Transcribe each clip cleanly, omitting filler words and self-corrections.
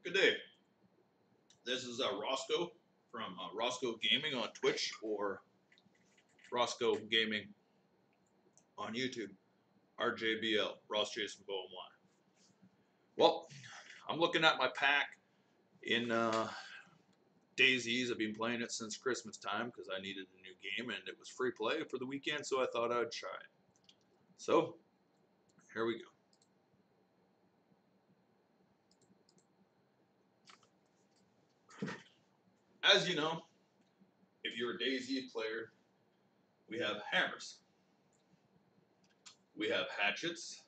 Good day. This is ROSCOE from ROSCOE Gaming on Twitch or ROSCOE Gaming on YouTube. RJBL, Ross Jason Bowen Y. Well, I'm looking at my pack in DayZ. I've been playing it since Christmas time because I needed a new game and it was free play for the weekend, so I thought I'd try it. So, here we go. As you know, if you're a DayZ player, we have hammers, we have hatchets,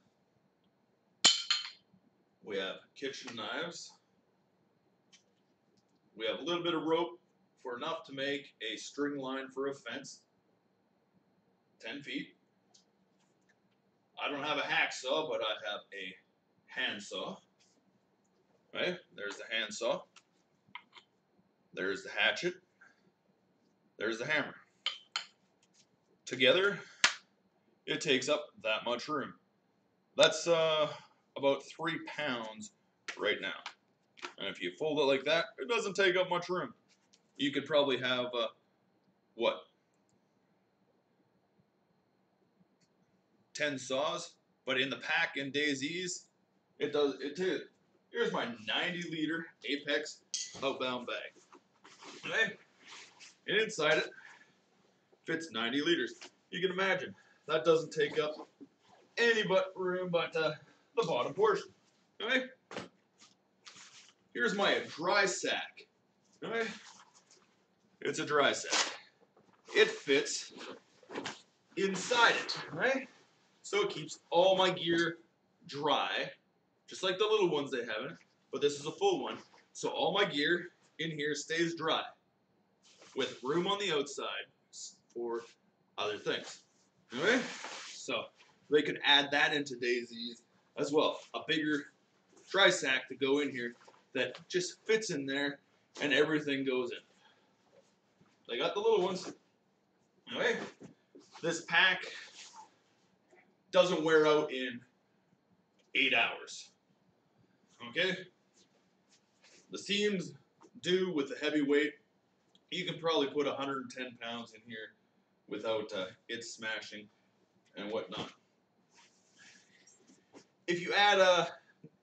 we have kitchen knives, we have a little bit of rope for enough to make a string line for a fence, 10 feet. I don't have a hacksaw, but I have a handsaw. Right? There's the handsaw. There's the hatchet. There's the hammer. Together, it takes up that much room. That's about 3 pounds right now. And if you fold it like that, it doesn't take up much room. You could probably have, what? 10 saws, but in the pack in DayZ's, it does. Here's my 90-liter Apex outbound bag. Okay, and inside it fits 90 liters. You can imagine that doesn't take up any room but the bottom portion. Okay, here's my dry sack. Okay, it's a dry sack. It fits inside it. Right, so it keeps all my gear dry, just like the little ones they have in it. But this is a full one, so all my gear in here stays dry, with room on the outside for other things. Alright? So they could add that into DayZ's as well. A bigger dry sack to go in here that just fits in there and everything goes in. They got the little ones. Alright? This pack doesn't wear out in 8 hours. Okay? The seams do with the heavy weight. You can probably put 110 pounds in here without it smashing and whatnot. If you add a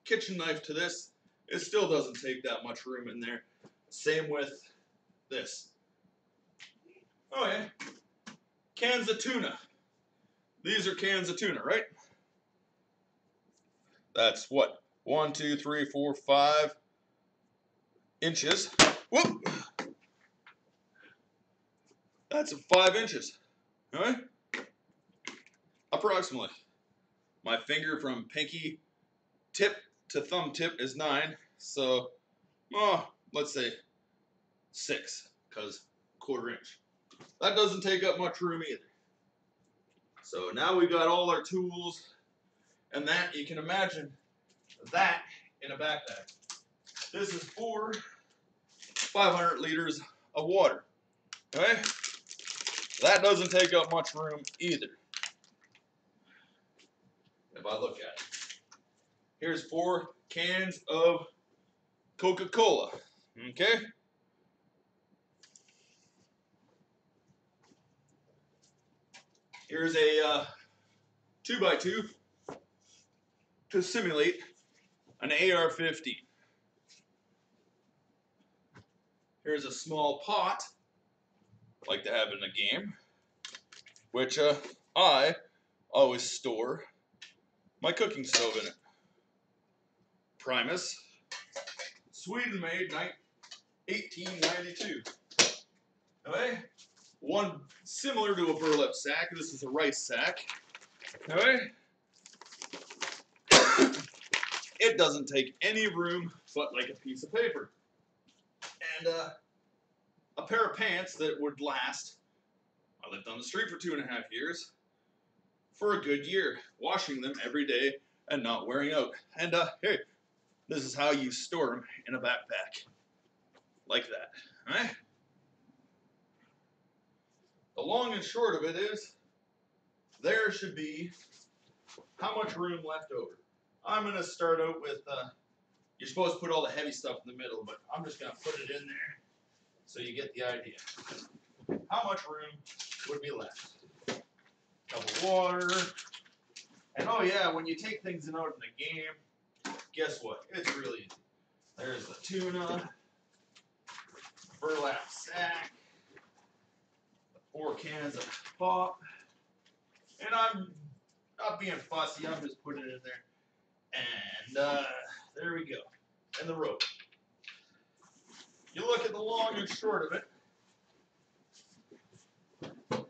kitchen knife to this, it still doesn't take that much room in there. Same with this. Oh yeah, cans of tuna. These are cans of tuna, right? That's what? 1, 2, 3, 4, 5 inches. Whoop! That's 5 inches. Alright? Approximately. My finger from pinky tip to thumb tip is 9. So, let's say 6, because 1/4 inch. That doesn't take up much room either. So now we got all our tools, and that, you can imagine that in a backpack. This is for 500 liters of water. Okay? That doesn't take up much room either. If I look at it. Here's 4 cans of Coca-Cola. Okay? Here's a 2x2 to simulate an AR-15. Here's a small pot, like to have in a game, which I always store my cooking stove in it. Primus, Sweden made, 1892. Okay, one similar to a burlap sack. This is a rice sack. Okay, it doesn't take any room but like a piece of paper. And a pair of pants that would last. I lived on the street for 2.5 years. For a good year, washing them every day and not wearing out. And hey, this is how you store them in a backpack, like that. All right? The long and short of it is, there should be how much room left over. I'm going to start out with You're supposed to put all the heavy stuff in the middle, but I'm just going to put it in there so you get the idea. How much room would be left? Cup of water. And oh yeah, when you take things out in the game, guess what? It's really easy. There's the tuna, burlap sack, the 4 cans of pop, and I'm not being fussy, I'm just putting it in there. And there we go. And the rope. You look at the long and short of it.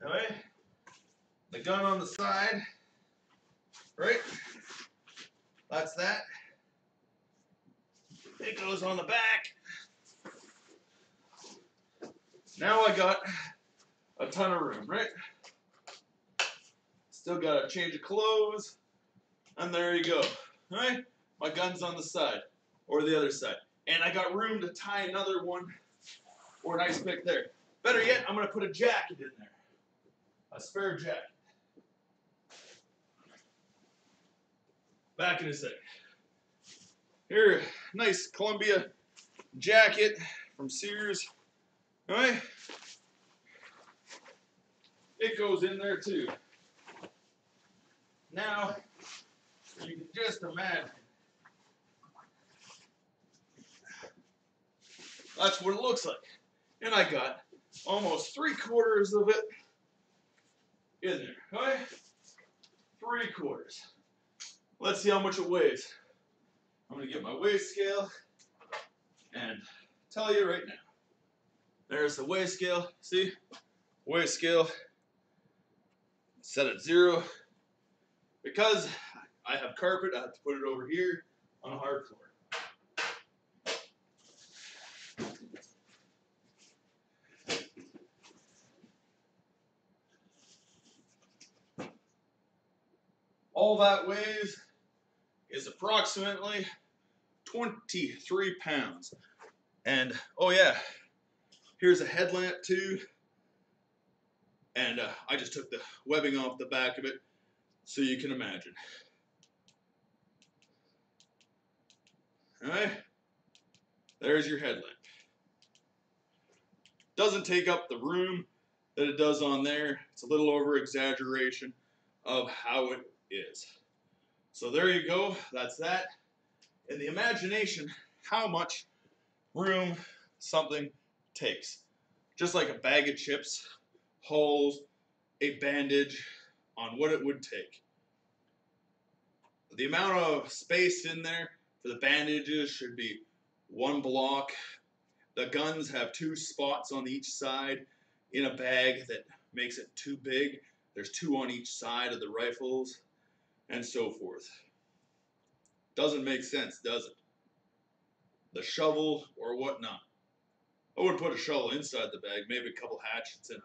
Alright? The gun on the side. Right? That's that. It goes on the back. Now I got a ton of room, right? Still got a change of clothes. And there you go. Alright? My gun's on the side. Or the other side. And I got room to tie another one. Or an ice pick there. Better yet, I'm going to put a jacket in there. A spare jacket. Back in a sec. Here, nice Columbia jacket from Sears. Alright? It goes in there too. Now, you can just imagine. That's what it looks like. And I got almost 3/4 of it in there. Alright? 3/4. Let's see how much it weighs. I'm going to get my weigh scale and tell you right now. There's the weigh scale. See? Weigh scale. Set at 0. Because I have carpet, I have to put it over here on a hard floor. All that weighs is approximately 23 pounds. And, oh yeah, here's a headlamp too. And I just took the webbing off the back of it so you can imagine. Alright, there's your headlamp. Doesn't take up the room that it does on there. It's a little over exaggeration of how it is. So there you go, that's that. In the imagination, how much room something takes. Just like a bag of chips, holes, a bandage on what it would take. The amount of space in there for the bandages should be 1 block. The guns have 2 spots on each side in a bag that makes it too big. There's 2 on each side of the rifles, and so forth. Doesn't make sense, does it? The shovel or whatnot. I would put a shovel inside the bag, maybe a couple hatchets and an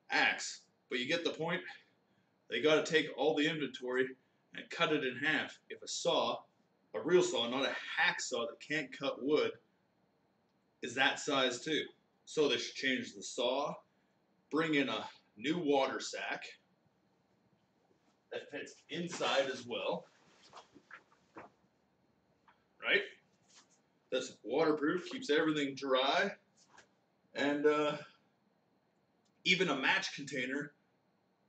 axe. But you get the point? They got to take all the inventory and cut it in half. If a saw, a real saw, not a hacksaw that can't cut wood, is that size too. So they should change the saw, bring in a new water sack that fits inside as well. Right? That's waterproof, keeps everything dry. And even a match container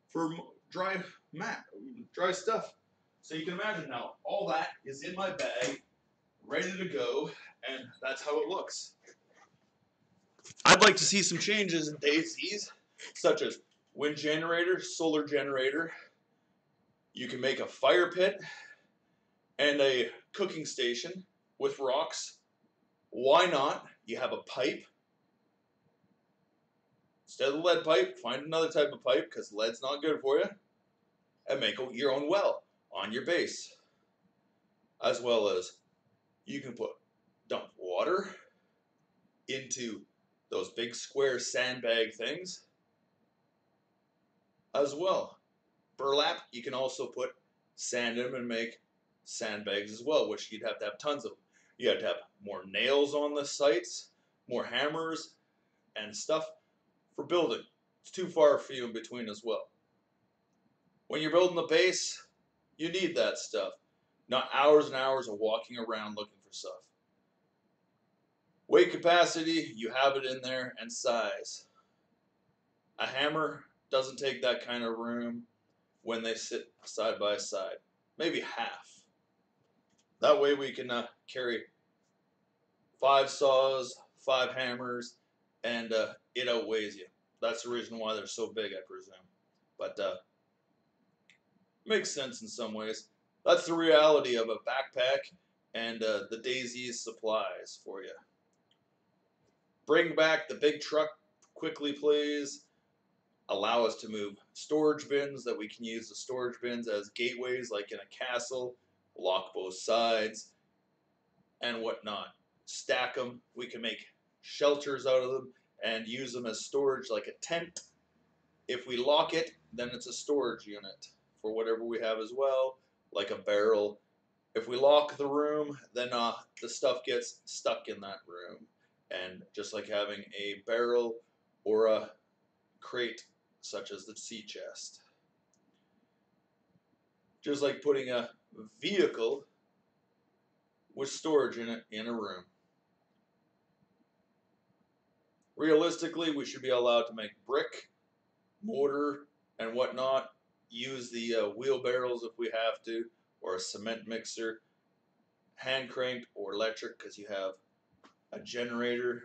for dry stuff. So you can imagine now, all that is in my bag, ready to go, and that's how it looks. I'd like to see some changes in DayZ, such as wind generator, solar generator. You can make a fire pit and a cooking station with rocks. Why not? You have a pipe. Instead of the lead pipe, find another type of pipe because lead's not good for you. And make your own well on your base. As well as you can dump water into those big square sandbag things. As well. Burlap, you can also put sand in them and make sandbags as well, which you'd have to have tons of them. You have to have more nails on the sites, more hammers, and stuff for building. It's too far for you in between as well. When you're building the base, you need that stuff. not hours and hours of walking around looking for stuff. Weight capacity, you have it in there, and size. A hammer doesn't take that kind of room when they sit side by side. Maybe half. That way we can carry 5 saws, 5 hammers, and it outweighs you. That's the reason why they're so big, I presume. But makes sense in some ways. That's the reality of a backpack and the DayZ supplies for you. Bring back the big truck quickly, please. Allow us to move storage bins that we can use the storage bins as gateways, like in a castle. Lock both sides and whatnot. Stack them. We can make shelters out of them and use them as storage, like a tent. If we lock it, then it's a storage unit for whatever we have as well, like a barrel. If we lock the room, then the stuff gets stuck in that room. And just like having a barrel or a crate, such as the sea chest. Just like putting a vehicle with storage in it in a room. Realistically, we should be allowed to make brick, mortar, and whatnot. Use the wheelbarrows if we have to, or a cement mixer, hand cranked or electric because you have a generator.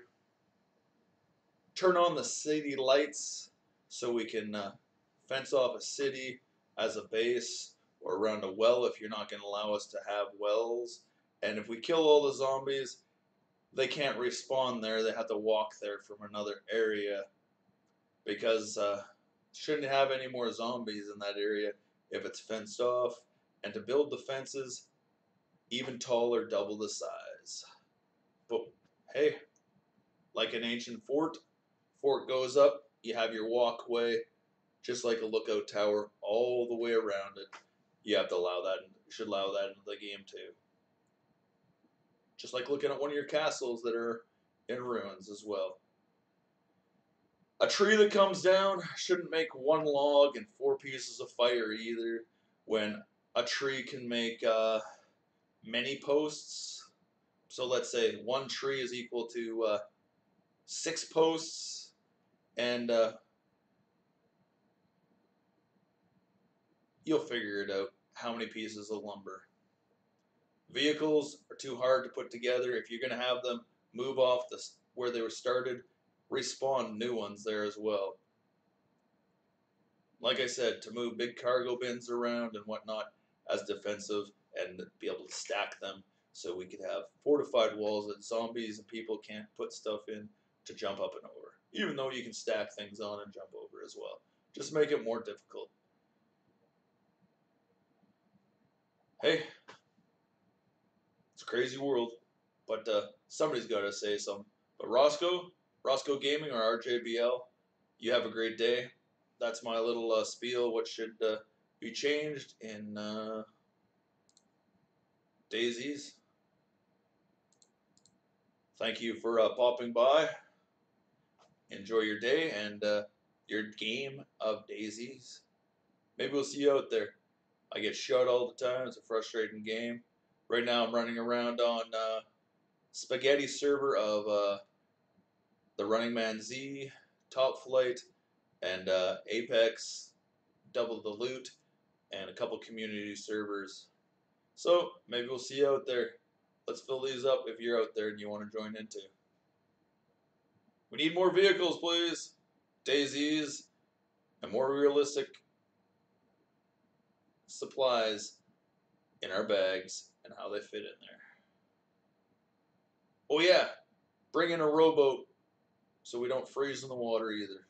Turn on the city lights so we can fence off a city as a base, or around a well if you're not going to allow us to have wells. And if we kill all the zombies, they can't respawn there. They have to walk there from another area, because shouldn't have any more zombies in that area if it's fenced off. And to build the fences even taller, double the size. But hey, like an ancient fort goes up, you have your walkway, just like a lookout tower all the way around it. You have to allow that, you should allow that into the game too. Just like looking at one of your castles that are in ruins as well. A tree that comes down shouldn't make 1 log and 4 pieces of fire either, when a tree can make many posts. So let's say 1 tree is equal to 6 posts, and you'll figure it out how many pieces of lumber. Vehicles are too hard to put together. If you're going to have them move off where they were started, respawn new ones there as well. Like I said, to move big cargo bins around and whatnot as defensive, and be able to stack them so we could have fortified walls that zombies and people can't put stuff in to jump up and over. Even though you can stack things on and jump over as well. Just make it more difficult. Hey, it's a crazy world, but somebody's got to say something. But ROSCOE Gaming, or RJBL, you have a great day. That's my little spiel, what should be changed in DayZ's. Thank you for popping by. Enjoy your day and your game of DayZ's. Maybe we'll see you out there. I get shot all the time. It's a frustrating game. Right now I'm running around on Spaghetti server of the Running Man Z, Top Flight, and Apex, Double the Loot, and a couple community servers. So maybe we'll see you out there. Let's fill these up if you're out there and you want to join in too. We need more vehicles, please. DayZ's and more realistic supplies in our bags and how they fit in there. Oh yeah, bring in a rowboat so we don't freeze in the water either.